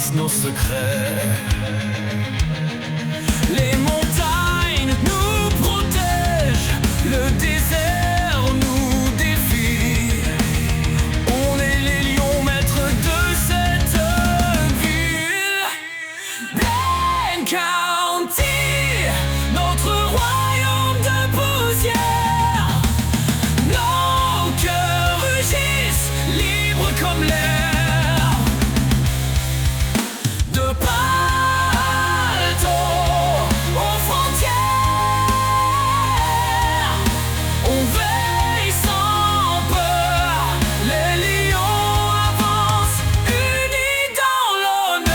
dépasse nos secrets. Les montagnes nous protègent, le désert nous défie. On est les lions maîtres de cette ville. Blaine County, notre royaume de poussière. Nos cœurs rugissent, libres comme l'air. De Palto aux frontières, on veille sans peur. Les lions avancent, unis dans l'honneur.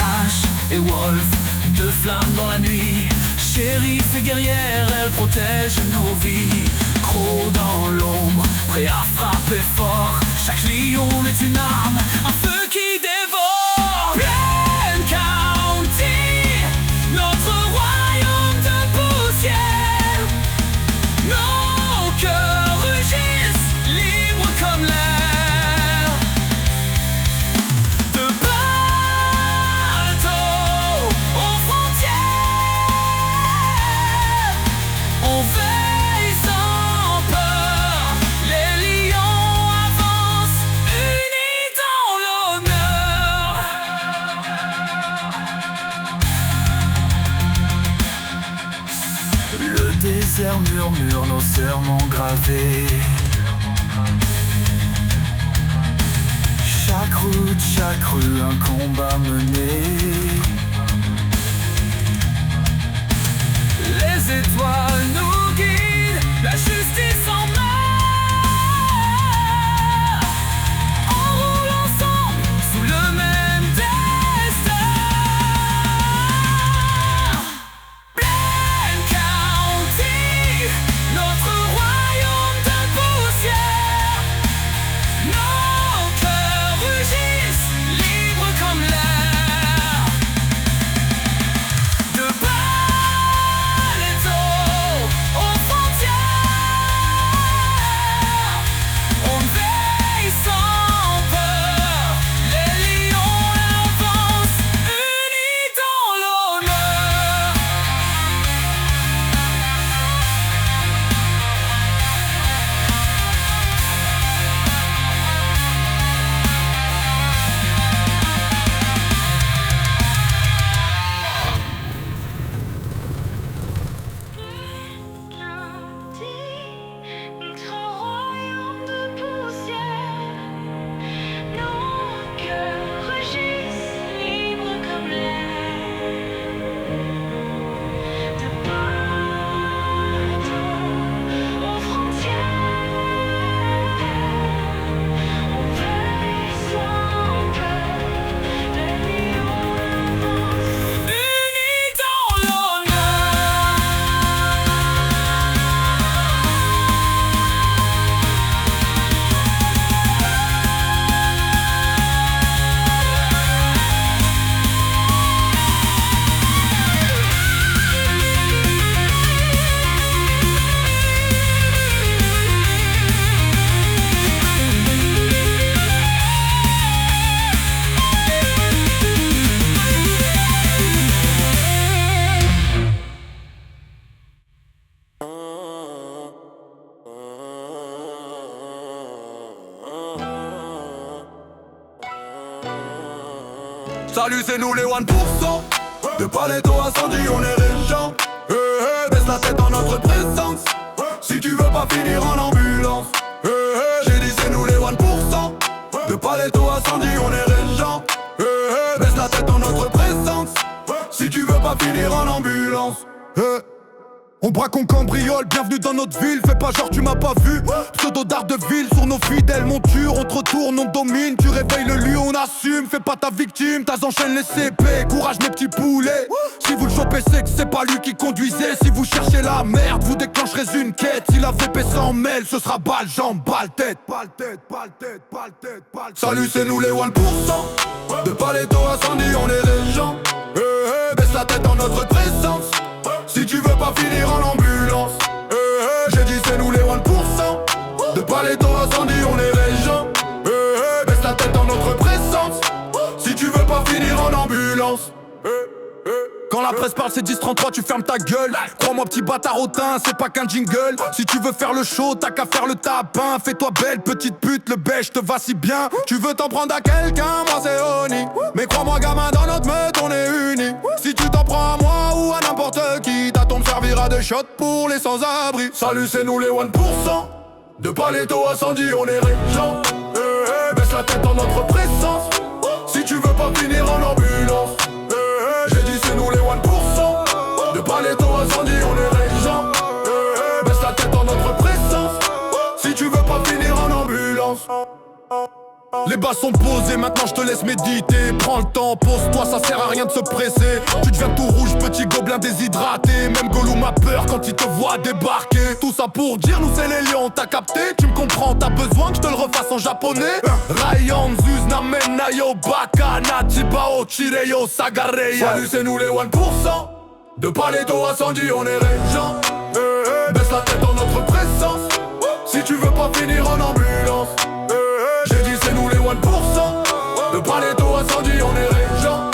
Ash et Wolf, deux flammes dans la nuit. Shérif et guerrière, elles protègent nos vies. Croc dans l'ombre, prêt à frapper fort. Chaque lion est une arme, un feu qui dévore. Blaine County, notre royaume de poussière. Nos cœurs rugissent, libres comme l'air. De Palto aux frontières, on veille sans peur. Les lions avancent, unis dans l'honneur. Le désert murmure nos serments gravés. Chaque route, chaque rue, un combat mené. Les étoiles nous guident, la justice en main. On roule ensemble sous le même destin. Blaine County, notre royaume de poussière. Nos cœurs rugissent, libres comme l'air. De Palto aux frontières, on veille sans peur. Les lions avancent, unis dans l'honneur. Notre royaume de poussière, nos cœurs rugissent, libres comme l'air. De Palto aux frontières, on veille sans peur. Les lions avancent, Unis dans l'honneur. Salut, c'est nous les 1%. De Paletto à Sandy, on est régent. Baisse la tête dans notre présence. Si tu veux pas finir en ambulance. J'ai dit c'est nous les 1%. De Paletto à Sandy, on est régent. Baisse la tête dans notre présence. Si tu veux pas finir en ambulance. On braque, on cambriole, bienvenue dans notre ville. Fais pas genre tu m'as pas vu. Pseudo d'art de ville, sur nos fidèles monture. On te retourne, on domine, tu réveilles le lieu, on assume. Fais pas ta victime, t'as enchaîne les CP. Courage mes petits poulets. Si vous le chopez c'est que c'est pas lui qui conduisait. Si vous cherchez la merde, vous déclencherez une quête. Si la VP s'en mêle, ce sera balle, jambe, balle, tête. Balle, tête, balle, tête, balle, tête, balle. Salut c'est nous les 1%. De Paletto à Sandy on est les gens. Baisse la tête dans notre présence. Si tu veux pas finir en ambulance. J'ai dit c'est nous les 1%. De Paletto à Sandy on est les gens. Baisse la tête dans notre présence. Si tu veux pas finir en ambulance. Quand la presse parle c'est 10-33 tu fermes ta gueule. Crois-moi petit bâtard hautain c'est pas qu'un jingle. Si tu veux faire le show t'as qu'à faire le tapin. Fais-toi belle petite pute le beige te va si bien. Tu veux t'en prendre à quelqu'un moi c'est Oni. Mais crois-moi gamin dans notre meute on est unis. Si tu t'en prends à moi ou à n'importe qui, ta tombe servira de shot pour les sans-abri. Salut c'est nous les 1%. De Paletto à Sandy on est régents. Baisse la tête dans notre présence. Si tu veux pas finir en ambulance. J'ai dit c'est nous les 1%. De Paletto à Sandy on est régents. Baisse la tête dans notre présence. Si tu veux pas finir en ambulance. Les bas sont posés, maintenant je te laisse méditer. Prends le temps, pose-toi, ça sert à rien de se presser. Tu deviens tout rouge, petit gobelin déshydraté. Même Gollum a peur quand il te voit débarquer. Tout ça pour dire, nous c'est les lions, t'as capté? Tu me comprends, t'as besoin que je te le refasse en japonais? Ryan, Zuz, Namen, Nayo, Baka, Nachibao, Chireyo, Sagareya. Salut c'est nous les 1%. De Paletto à Sandy on est régents. Baisse la tête dans notre présence. Si tu veux pas finir en ambulance. J'ai dit c'est nous les 1%. De Paletto à Sandy on est régents.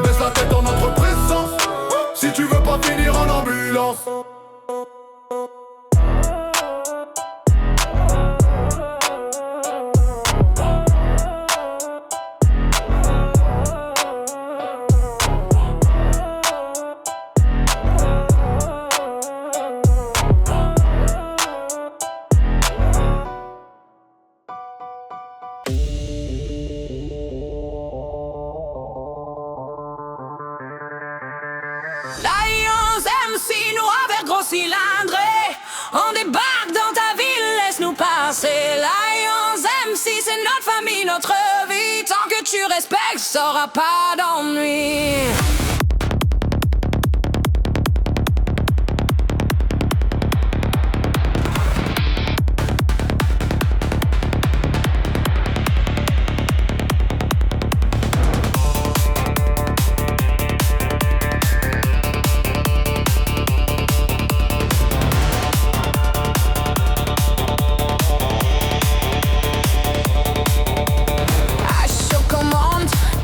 Baisse la tête dans notre présence. Si tu veux pas finir en ambulance. Lions MC, nous avec gros cylindre. On débarque dans ta ville, laisse-nous passer. Lions MC, c'est notre famille, notre vie. Tant que tu respectes, s'aura pas d'ennui.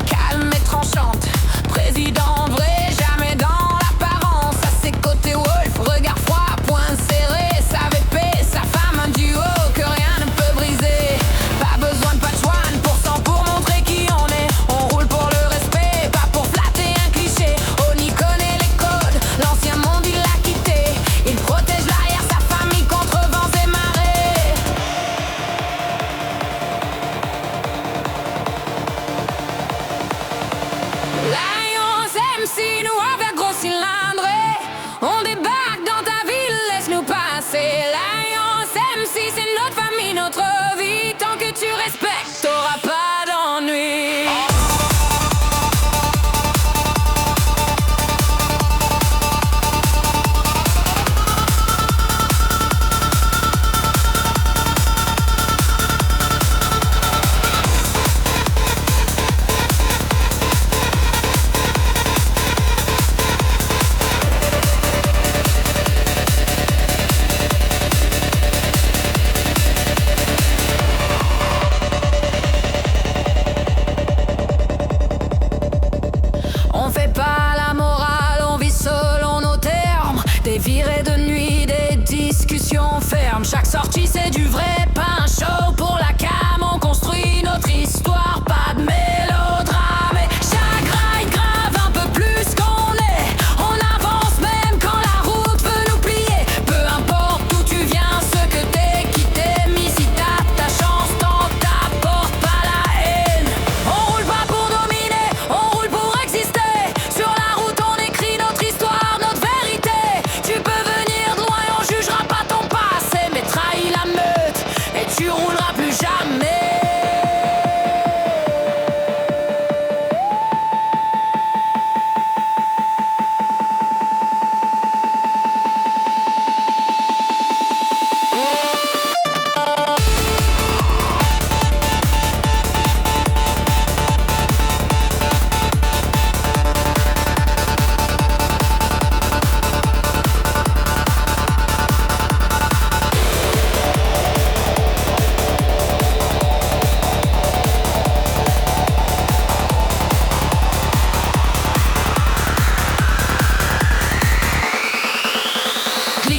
Calme et tranchante, président reviendra plus jamais.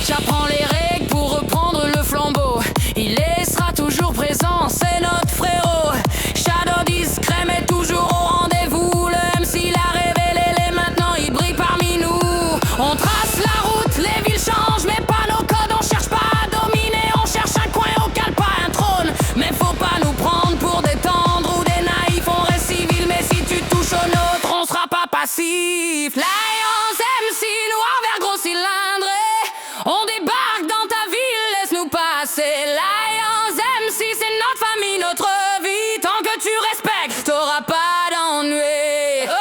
J'apprends les règles pour reprendre le flambeau. Il sera toujours présent, c'est notre frérot. Shadow discret mais toujours au rendez-vous. Le MC l'a révélé, les maintenant il brille parmi nous. On trace la route, les villes changent mais pas nos codes. On cherche pas à dominer, on cherche un coin au cale, pas un trône. Mais faut pas nous prendre pour des tendres ou des naïfs. On reste civil mais si tu touches au nôtre, on sera pas passif. Lions MC, noir vert gros cylindré. On débarque dans ta ville, laisse-nous passer. Lions MC, c'est notre famille, notre vie. Tant que tu respectes, t'auras pas d'ennui. Oh.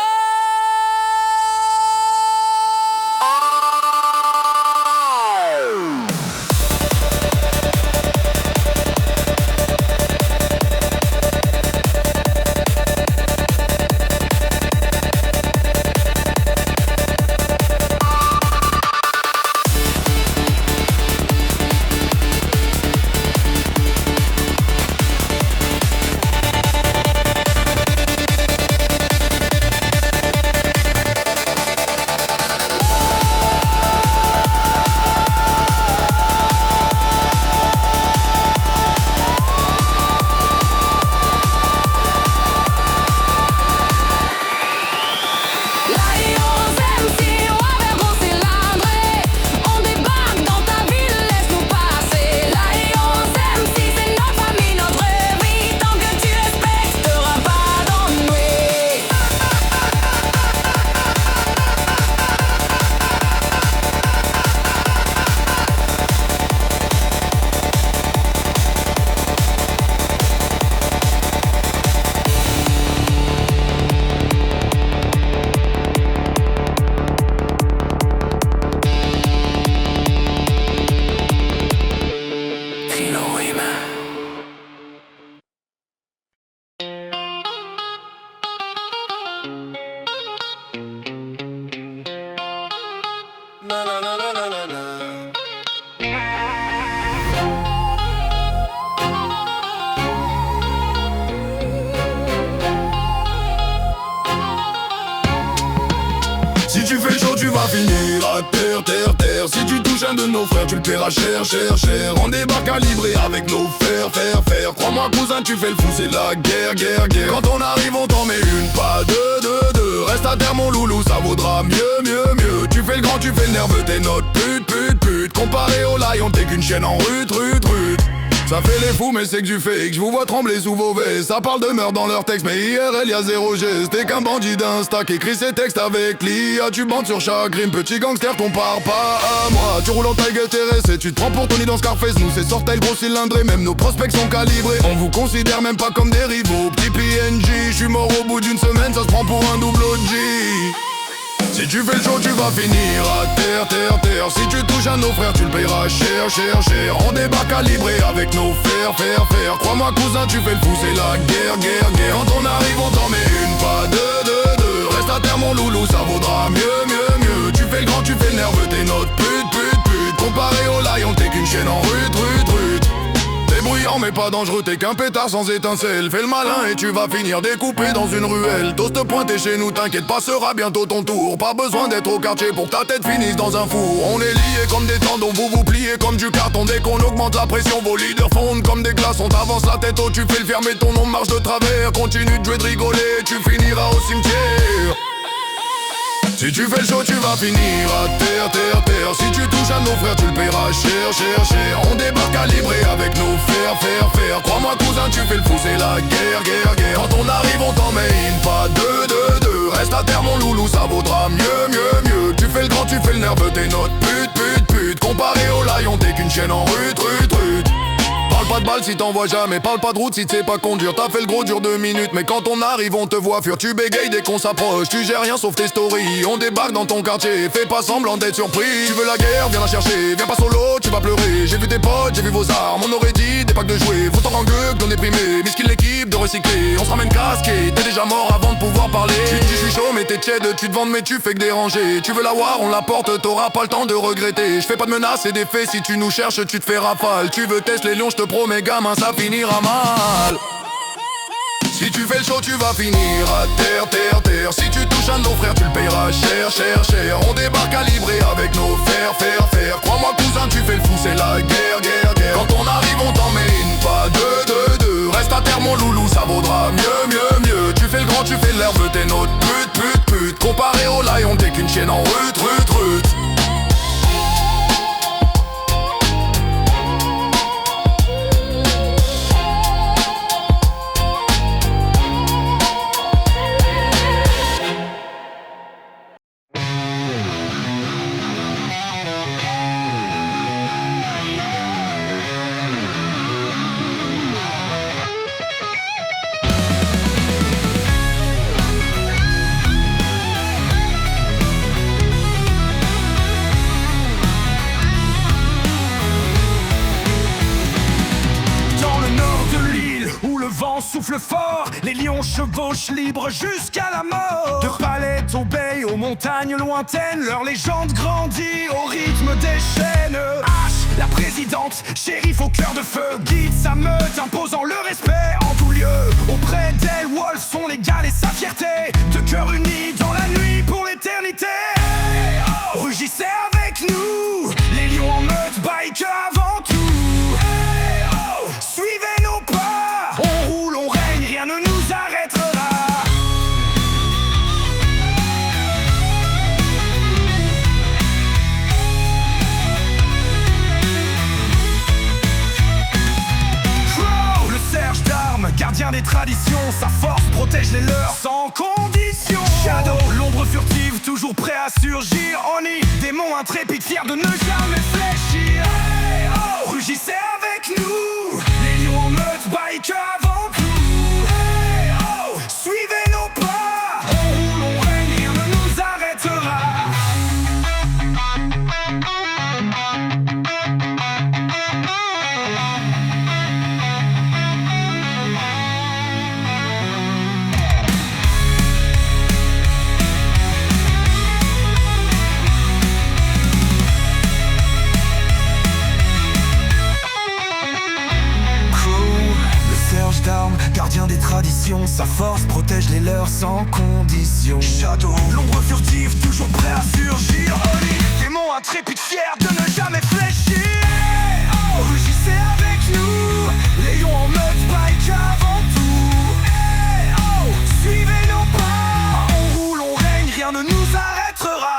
Si tu fais chaud, tu vas finir à terre, terre, terre. Si tu touches un de nos frères, tu le paieras cher, cher, cher. On débarque calibré avec nos fers, fers, fers. Crois-moi cousin, tu fais le fou, c'est la guerre, guerre, guerre. Quand on arrive, on t'en met une, pas deux, deux, deux. Reste à terre mon loulou, ça vaudra mieux, mieux, mieux. Tu fais le grand, tu fais le nerveux, t'es notre pute, pute, pute. Comparé au lion, t'es qu'une chienne en rut, rut, rut. Ça fait les fous mais c'est que du fake. Je vous vois trembler sous vos vestes. Ça parle de meurtre dans leur texte mais IRL y'a zéro geste. T'es qu'un bandit d'insta qui écrit ses textes avec l'IA. Tu bandes sur chaque rime, petit gangster compare pas à moi. Tu roules en Tiger TRS et tu te prends pour Tony dans Scarface. Nous c'est sortel gros cylindré, même nos prospects sont calibrés. On vous considère même pas comme des rivaux. Petit PNJ, j'suis mort au bout d'une semaine, ça se prend pour un double OG. Si tu fais le show, tu vas finir à terre, terre, terre. Si tu touches à nos frères, tu le payeras cher, cher, cher. On débarque calibré avec nos fers, fers, fers. Crois-moi cousin, tu fais le fou, c'est la guerre, guerre, guerre. Quand on arrive, on t'en met une, pas deux, deux, deux. Reste à terre mon loulou, ça vaudra mieux, mieux, mieux. Tu fais le grand, tu fais le nerveux, t'es notre pute, pute, pute. Comparé au lion, t'es qu'une chienne en rut, rut, rut. T'es bruyant mais pas dangereux, t'es qu'un pétard sans étincelle. Fais le malin et tu vas finir découpé dans une ruelle. Toast pointé chez nous, t'inquiète pas, sera bientôt ton tour. Pas besoin d'être au quartier pour que ta tête finisse dans un four. On est liés comme des tendons, vous vous pliez comme du carton. Dès qu'on augmente la pression, vos leaders fondent comme des glaçons. T'avances la tête haut, tu fais le fermer, ton nom marche de travers. Continue de jouer, de rigoler, tu finiras au cimetière. Si tu fais le show, tu vas finir à terre, terre, terre. Si tu touches à nos frères, tu le paieras cher, cher, cher. On débarque calibré avec nos fers, fers, fers. Crois-moi cousin, tu fais le fou, c'est la guerre, guerre, guerre. Quand on arrive, on t'en met une, pas deux, deux, deux. Reste à terre mon loulou, ça vaudra mieux, mieux, mieux. Tu fais le grand, tu fais le nerveux, t'es notre pute, pute, pute. Comparé au lion, t'es qu'une chienne en rut, rut, rut. Parle pas de balle si t'en vois jamais. Parle pas de route si tu sais pas conduire. T'as fait le gros dur 2 minutes, mais quand on arrive on te voit fuir. Tu bégayes dès qu'on s'approche, tu gères rien sauf tes stories. On débarque dans ton quartier, fais pas semblant d'être surpris. Tu veux la guerre, viens la chercher, viens pas solo, tu vas pleurer. J'ai vu tes potes, j'ai vu vos armes, on aurait dit des packs de jouets. Faut t'en rendre que d'en éprimer, miskin l'équipe de recycler. On se ramène casqué, t'es déjà mort avant de pouvoir parler. Tu dis je suis chaud mais t'es tiède, tu te vends mais tu fais que déranger. Tu veux la voir, on la porte, t'auras pas le temps de regretter. Je fais pas de menaces et des faits, si tu nous cherches tu te fais rafale. Tu veux tester les lions, je te promets gamin ça finira mal. Si tu fais le show tu vas finir à terre, terre, terre. Si tu touches un de nos frères tu le payeras cher, cher, cher. On débarque calibré avec nos fers, fers, fers. Crois-moi cousin tu fais le fou c'est la guerre, guerre, guerre. Quand on arrive on t'emmène pas deux, deux, deux. Reste à terre mon loulou ça vaudra mieux, mieux, mieux. Tu fais le grand tu fais l'herbe t'es notre pute, pute, pute. Comparé au lion t'es qu'une chienne en rut, rut, rut. Souffle fort, les lions chevauchent libres jusqu'à la mort. De Palette aux baies, aux montagnes lointaines, leur légende grandit au rythme des chaînes. H, la présidente, shérif au cœur de feu, guide sa meute, imposant le respect en tout lieu. Auprès d'elle, Wolf, son égal et sa fierté, de cœur unis dans la nuit pour l'éternité. Rugissez avec nous, les lions en meute, bike avant tout. Suivez nos pas, on roule, on règne, rien ne nous arrêtera. Crow, le serge d'armes, gardien des traditions, sa force protège les leurs sans condition. Shadow, l'ombre furtive, toujours prêt à surgir. Oni, démon intrépide, fier de ne jamais fléchir. Rugissez avec nous, les lions en meute, bike avant tout. Suivez nos pas, on roule, on règne, rien ne nous arrêtera. Gardien des traditions, sa force protège les leurs sans condition. Shadow, l'ombre furtive, toujours prêt à surgir. Oli, démon intrépide, fier de ne jamais fléchir. Rugissez avec nous, les lions en meute, bike avant tout. Suivez nos pas, on roule, on règne, rien ne nous arrêtera.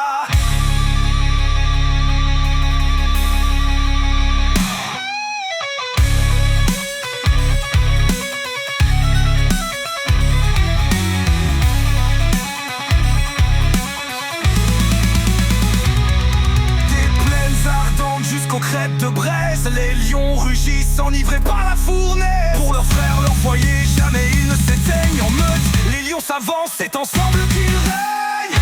Jusqu'aux crêtes de Brest, les lions rugissent enivrés par la fournaise. Pour leurs frères, leur foyer, jamais ils ne s'éteignent. En meute, les lions s'avancent, c'est ensemble qu'ils règnent.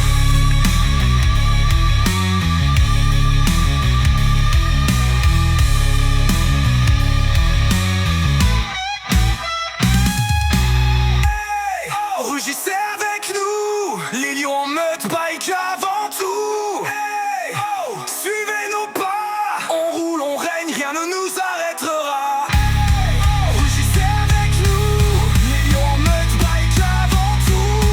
Rugissez avec nous, les lions en meute, bike avant tout. Suivez nos pas, on roule, on règne, rien ne nous arrêtera. Rugissez avec nous, les lions en meute, bike avant tout.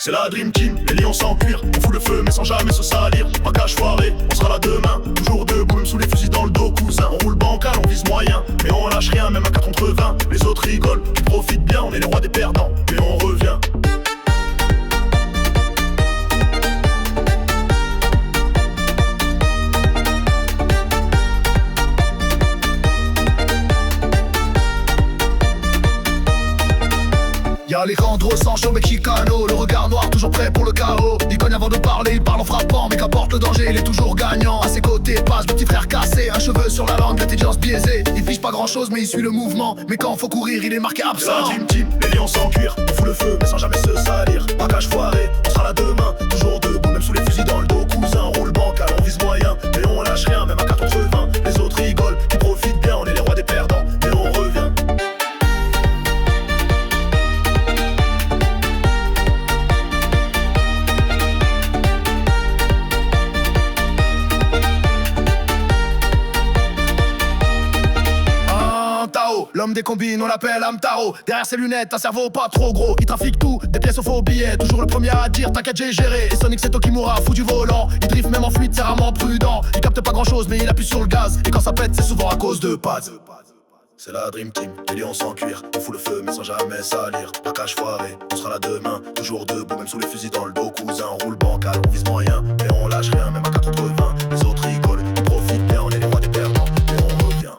C'est la Dream Team, les lions sans cuir. On fout le feu mais sans jamais se salir. Braquage foiré, on sera là demain. Toujours debout, même sous les fusils dans le dos, cousin. On roule bancal, on vise moyen. Mais on lâche rien, même à 4 contre 20. Les autres rigolent, ils profitent bien, on est les rois des perdants. Et on revient. Y'a Alejandro Sancho Mexicano, le regard noir toujours prêt pour le chaos. Il cogne avant de parler, il parle en frappant, mais qu'importe le danger, il est toujours gagnant. À ses côtés passe le petit frère cassé, un cheveu sur la langue, l'intelligence biaisée. Il fiche pas grand chose mais il suit le mouvement, mais quand faut courir il est marqué absent. La Dream Team, les lions sans cuir, on fout le feu mais sans jamais se salir. Braquage foiré, on sera là demain, toujours debout même sous les fusils dans le dos. Cousin, on roule bancal, on vise moyen, mais on lâche rien même à 4 contre 20. Les autres rigolent, ils profitent bien, on est les rois des perdants, et on revient. L'homme des combines, on l'appelle Amtaro. Derrière ses lunettes, un cerveau pas trop gros. Il trafique tout, des pièces au faux billets. Toujours le premier à dire, t'inquiète j'ai géré. Et Sonic c'est Tokimura, fou du volant. Il drift même en fuite, c'est rarement prudent. Il capte pas grand chose mais il appuie sur le gaz. Et quand ça pète, c'est souvent à cause de Paz. C'est la Dream Team, les lions sans cuir. On fout le feu mais sans jamais salir. Braquage foiré, on sera là demain. Toujours debout, même sous les fusils dans le dos. Cousin, on roule bancal, on vise moyen. Mais on lâche rien, même à 4 contre 20. Les autres rigolent, ils profitent bien, on est les rois des perdants. Et on revient.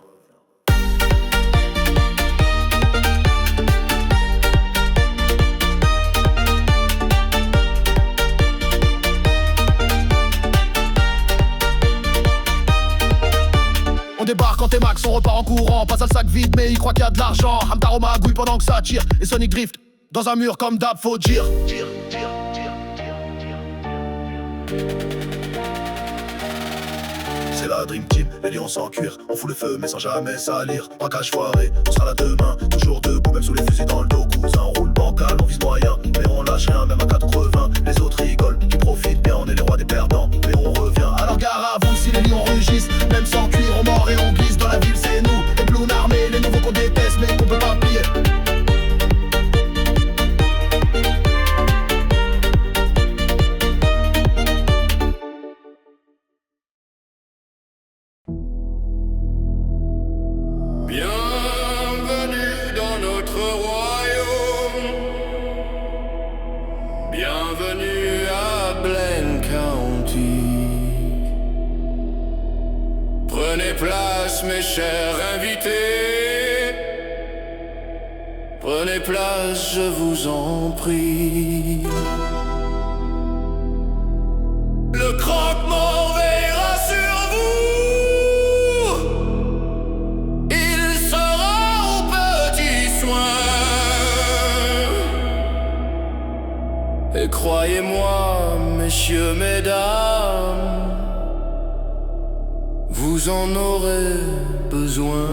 On débarque en T-Max, on repart en courant. Passe à le sac vide mais il croit qu'il y a de l'argent. Hamtaro magouille pendant que ça tire. Et Sonic drift dans un mur comme d'hab, faut dire. C'est la Dream Team, les lions sans cuir. On fout le feu mais sans jamais salir. Braquage foiré, on sera là demain. Toujours debout même sous les fusils dans le dos. Cousin, on roule bancal, on vise moyen. Mais on lâche rien même à 4 contre 20. Les autres rigolent, ils profitent bien, on est les rois des perdants. Mais on revient. Alors gare à vous si les lions rugissent. Même sans cuir, on mord et on glisse. Dans la ville c'est nous, les clowns armés. Les nouveaux qu'on déteste mais qu'on peut pas plier. Bienvenue dans notre royaume. Bienvenue à Blaine County. Prenez place mes chers invités. Prenez place, je vous en prie. Le croque-mort veillera sur vous. Il sera aux petits soins. Et croyez-moi, messieurs, mesdames, vous en aurez besoin.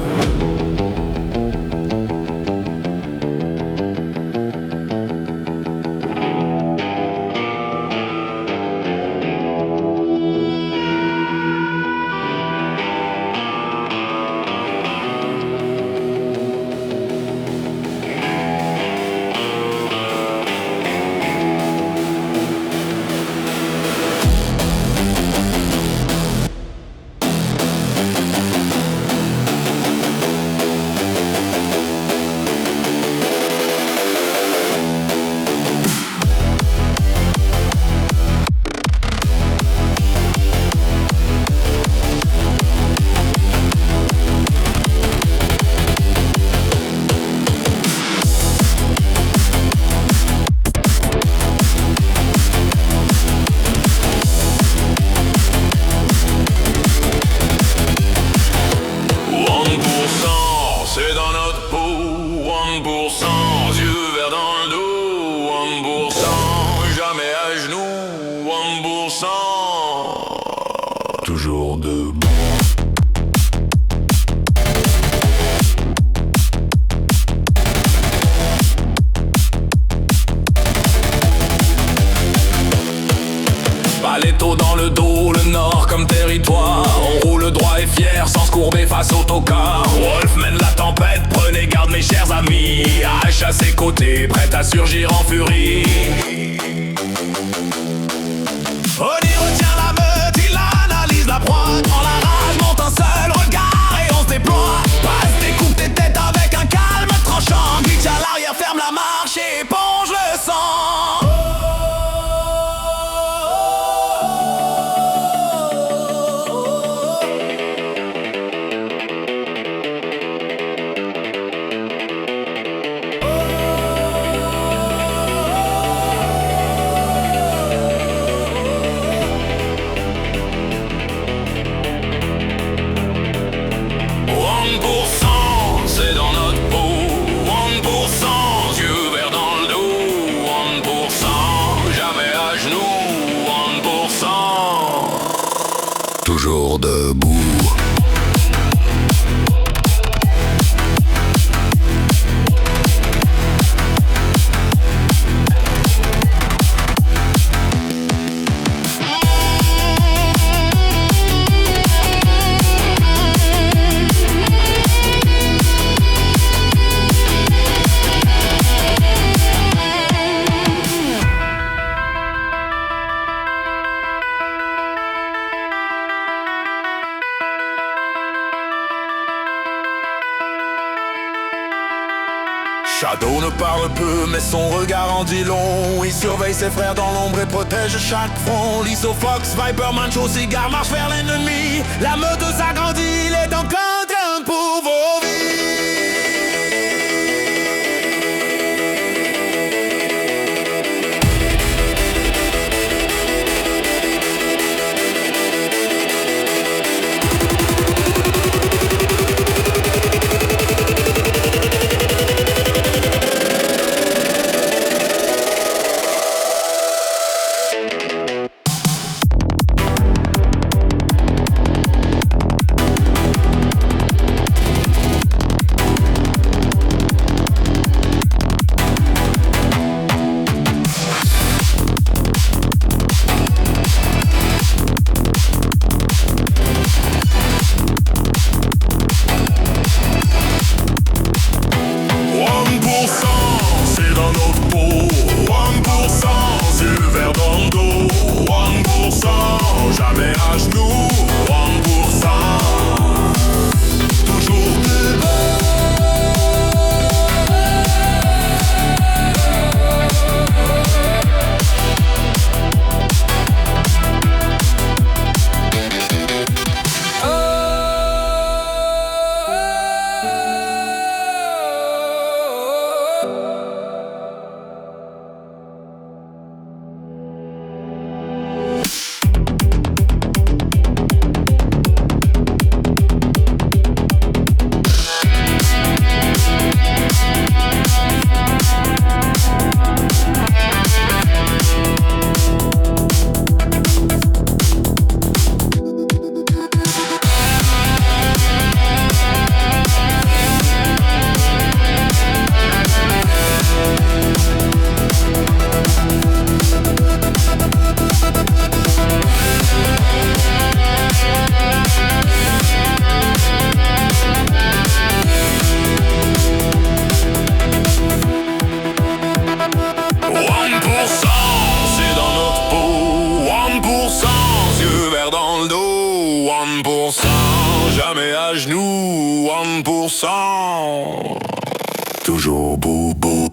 Toujours debout. Paletto dans le dos, le nord comme territoire. On roule droit et fier sans se courber face au tocard. Wolf mène la tempête, prenez garde mes chers amis. Hache à ses côtés, prête à surgir en furie. Oni retient la meute, il analyse la proie. Quand la rage monte un seul regard et on se déploie. Passe, découpe tes têtes avec un calme tranchant. Glitch à l'arrière, ferme la marche et éponge le sang. Toujours debout. Shadow ne parle peu, mais son regard en dit long. Il surveille ses frères dans l'ombre et protège chaque front. Lizzo, Fox, Viper, Mancho, cigare marche vers l'ennemi. La meute s'agrandit, il est encore train pour vos vies. Jamais à genoux, 1%. Toujours boubou.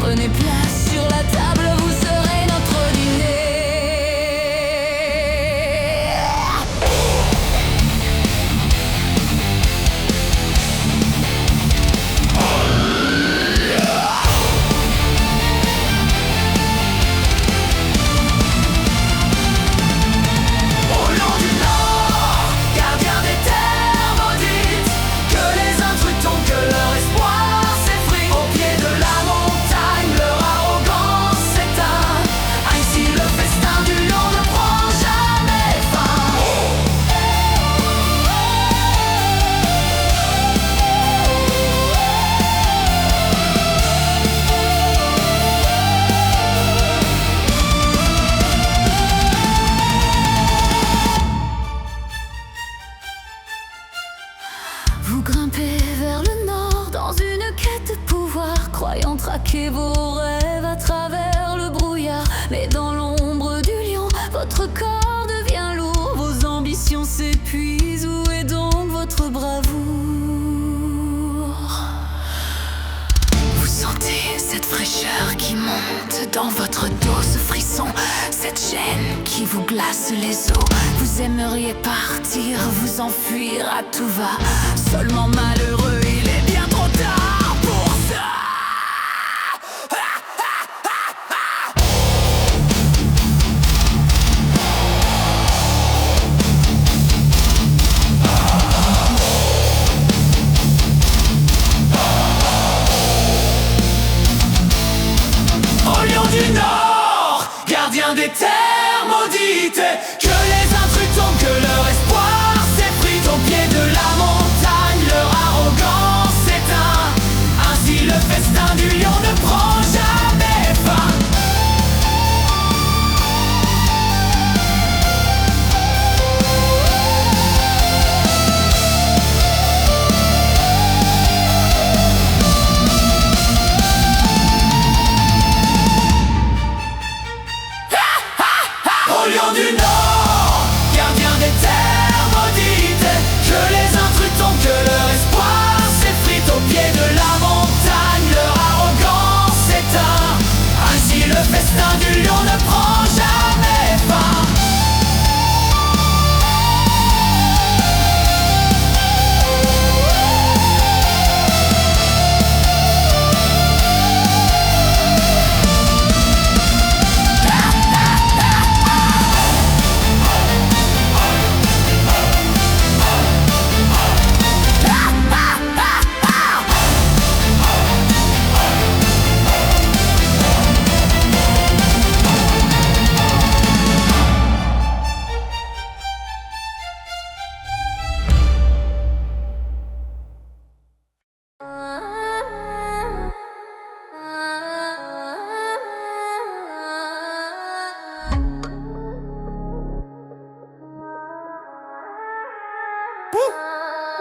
Prenez place sur la table, vous serez notre dîner. Vous grimpez vers le nord dans une quête de pouvoir, croyant traquer vos rêves à travers le brouillard. Mais dans l'ombre du lion, votre corps devient lourd, vos ambitions s'épuisent. Où est donc votre bravoure? Vous sentez cette fraîcheur qui monte dans votre dos, ce frisson, cette gêne qui vous glace les os. Vous aimeriez partir, vous enfuir à tout va. Seulement malheureux, il est bien trop tard pour ça. Au lion du Nord, gardien des terres maudites, que les intrus tombent, que leur espoir s'effrite au pied de la montagne, leur arrogance s'éteint. Ainsi le festin du lion ne prend jamais fin. Au lion du Nord, gardien des terres maudites, que les intrus tombent, que leur espoir s'effrite au pied de la montagne, leur arrogance s'éteint. Ainsi le festin du lion ne prend jamais fin.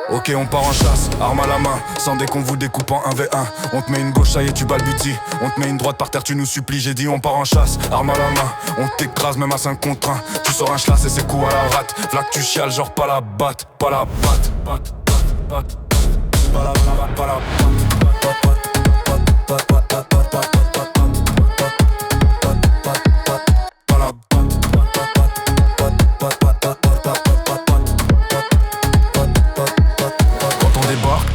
Ok, on part en chasse, arme à la main, sans dès qu'on vous découpe en 1v1. On te met une gauche, ça y est, tu balbuties. On te met une droite par terre, tu nous supplies. J'ai dit on part en chasse, arme à la main. On t'écrase même à 5 contre 1. Tu sors un schlass et c'est coup à la rate. V'là que tu chiales, genre pas la batte, pas la batte, batte, batte, pas la batte, pas la batte.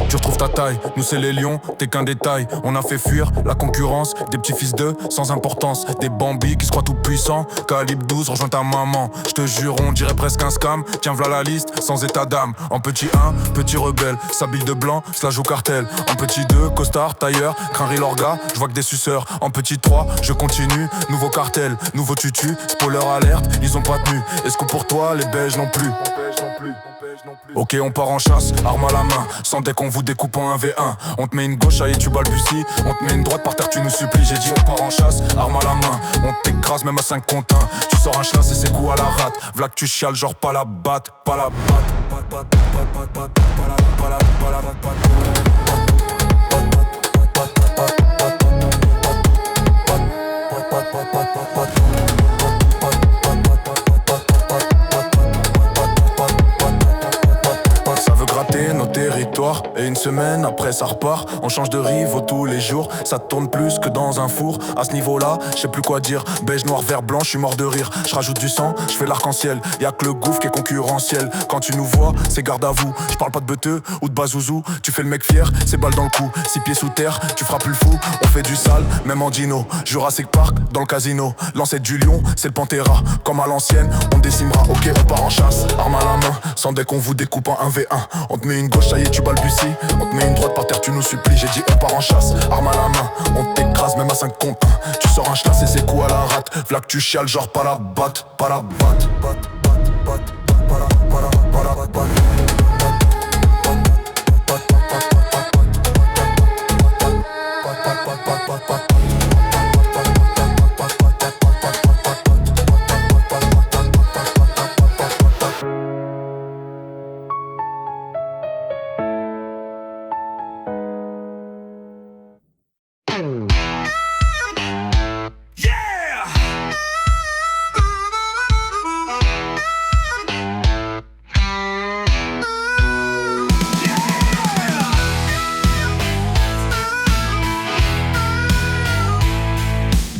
Tu retrouves ta taille, nous c'est les lions, t'es qu'un détail. On a fait fuir la concurrence, des petits fils d'eux sans importance. Des bambis qui se croient tout puissants, calibre 12, rejoins ta maman. Je te jure, on dirait presque un scam. Tiens v'là la liste, sans état d'âme. En petit 1, petit rebelle, s'habille de blanc, cela joue cartel. En petit 2, costard, tailleur, crainerie l'orga, je vois que des suceurs. En petit 3, je continue, nouveau cartel, nouveau tutu, spoiler alerte, ils ont pas tenu. Est-ce que pour toi, les Belges non plus? Ok, on part en chasse, arme à la main, sans dès qu'on vous découpe en 1v1. On te met une gauche, et tu balbuties. On te met une droite par terre, tu nous supplies. J'ai dit on part en chasse, arme à la main. On t'écrase même à 5 contre 1. Tu sors un schlass et c'est coup à la rate. V'là que tu chiales, genre pas la batte, pas la batte. Ça veut gratter nos territoires. Et une semaine après ça repart. On change de rivaux tous les jours, ça tourne plus que dans un four. À ce niveau-là, je sais plus quoi dire. Beige, noir, vert, blanc, je suis mort de rire. Je rajoute du sang, je fais l'arc-en-ciel. Y'a que le gouffre qui est concurrentiel. Quand tu nous vois, c'est garde à vous. Je parle pas de beuteux ou de bazouzou. Tu fais le mec fier, c'est balle dans le cou. 6 pieds sous terre, tu feras plus le fou. On fait du sale, même en dino. Jurassic Park, dans le casino. L'ancêtre du lion, c'est le Pantera. Comme à l'ancienne, on décimera. Ok, on part en chasse, arme à la main. Sans dès qu'on vous découpe en 1v1. On te met une gauche, ça y est, tu balbuties. On te met une droite par terre, tu nous supplies. J'ai dit on part en chasse, arme à la main. On t'écrase même à 5 contre 1. Tu sors un chlasse et c'est coup à la rate. V'là que tu chiales genre pas la batte, pas la batte.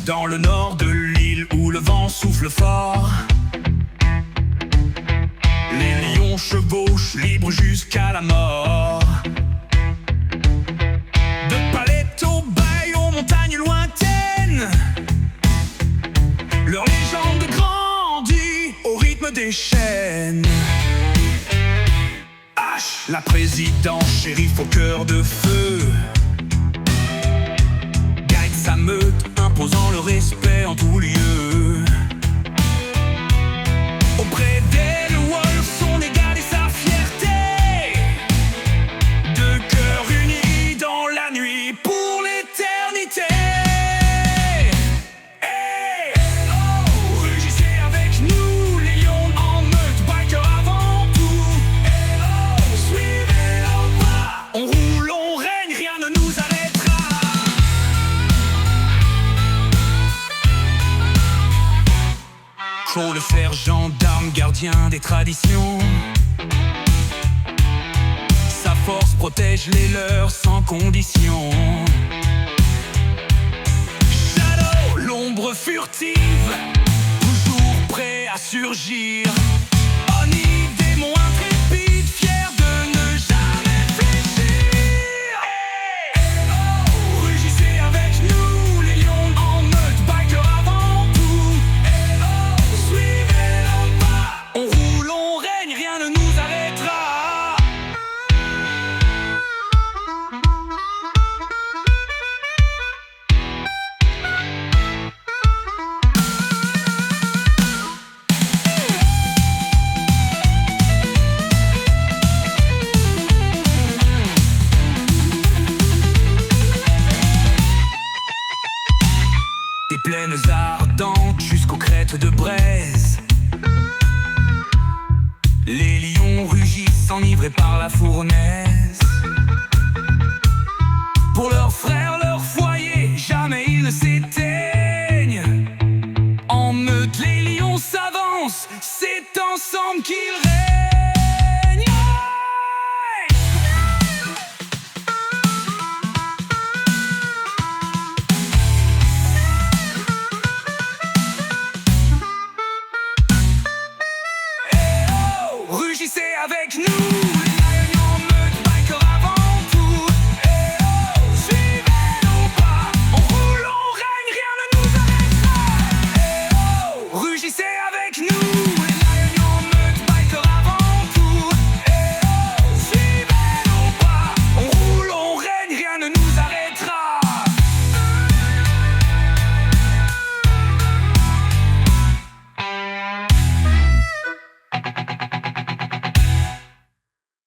Dans le nord de l'île où le vent souffle fort, les lions chevauchent libres jusqu'à la mort. De Palette au Bail aux montagnes lointaines, leur légende grandit au rythme des chaînes. H, la présidente, shérif au cœur de feu, guide sa meute, imposant le respect en tout lieu. Auprès d'elle, Wolf, son égal et sa fierté. Deux cœurs unis dans la nuit pour l'éternité. Hey, oh, rugissez avec nous, les lions en meute, biker avant tout. Hey, oh, suivez nos pas. On roule, on règne, rien ne nous arrêtera. Claude le fer, gendarme, gardien des traditions. Sa force protège les leurs sans condition. Shadow, l'ombre furtive, toujours prêt à surgir. Oni, démon intrépide, fier de ne jamais fléchir. Hey, oh, rugissez avec nous, les lions en meute, biker avant tout. Hey, oh, suivez nos pas. On roule, on règne, rien ne nous arrêtera. Des plaines ardentes jusqu'aux crêtes de braise, les lions rugissent enivrés par la fournaise.